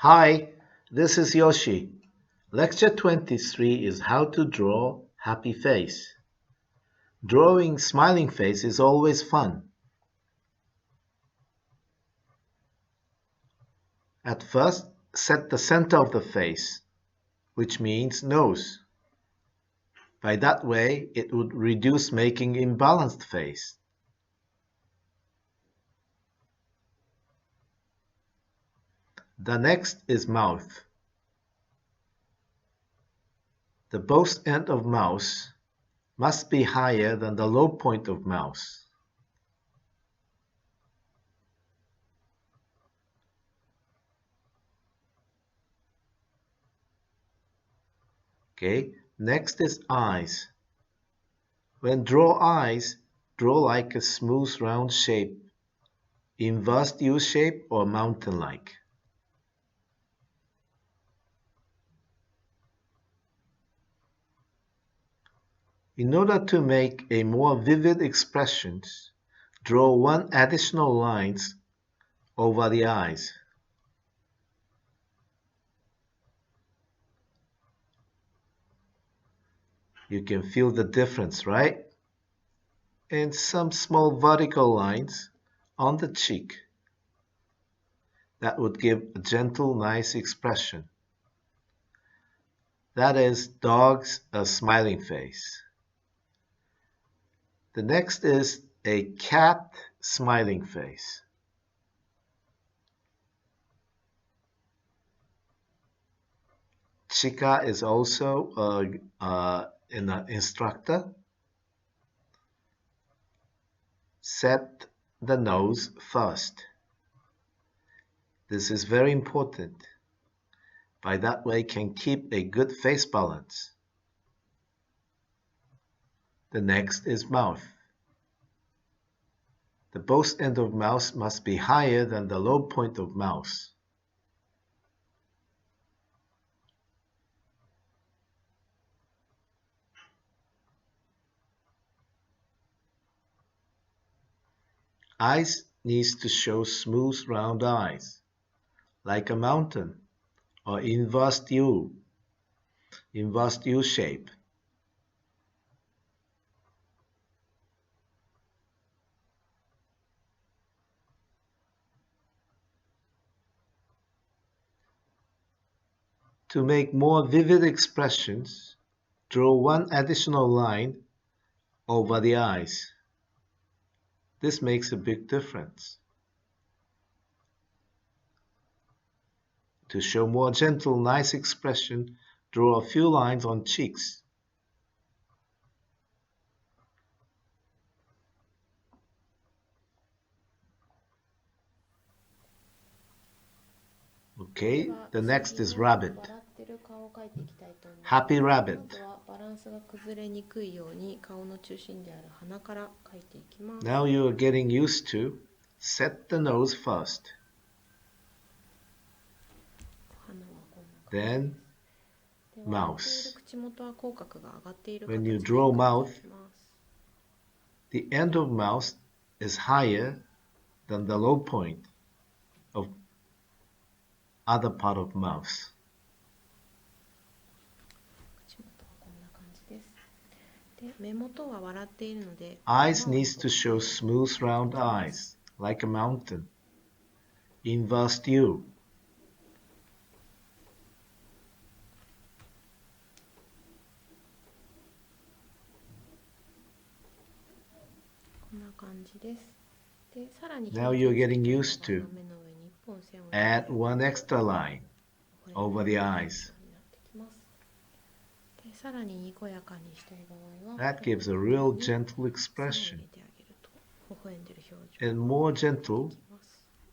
Hi, this is Yoshi. Lecture 23 is how to draw happy face. Drawing smiling face is always fun. At first, set the center of the face, which means nose. By that way, it would reduce making imbalanced face. The next is mouth. The both end of mouth must be higher than the low point of mouth. Okay, next is eyes. When draw eyes, draw like a smooth round shape, inverse U shape or mountain-like. In order to make a more vivid expression, draw one additional lines over the eyes. You can feel the difference, right? And some small vertical lines on the cheek. That would give a gentle, nice expression. That is dog's a smiling face. The next is a cat smiling face. Chika is also an instructor. Set the nose first. This is very important. By that way, can keep a good face balance. The next is mouth. The both end of mouth must be higher than the low point of mouth. Eyes needs to show smooth round eyes, like a mountain or inverse U shape. To make more vivid expressions, draw one additional line over the eyes. This makes a big difference. To show more gentle, nice expression, draw a few lines on cheeks. Okay, the next is rabbit. Happy rabbit. Now you are getting used to set the nose first. Then mouth. When you draw mouth, the end of mouth is higher than the low point of other part of mouth. Eyes needs to show smooth round eyes, like a mountain. Inverse U. Now you're getting used to add one extra line over the eyes. That gives a real gentle expression. And more gentle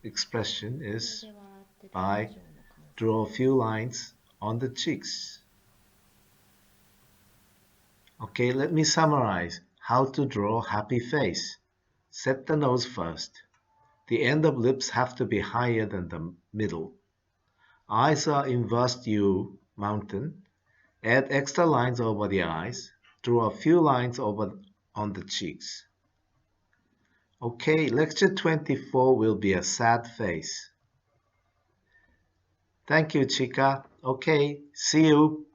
expression is by draw a few lines on the cheeks. Okay, let me summarize how to draw happy face. Set the nose first. The end of lips have to be higher than the middle. Eyes are inverse U, mountain. Add extra lines over the eyes. Draw a few lines over on the cheeks. Okay, lecture 24 will be a sad face. Thank you, Chica. Okay, see you.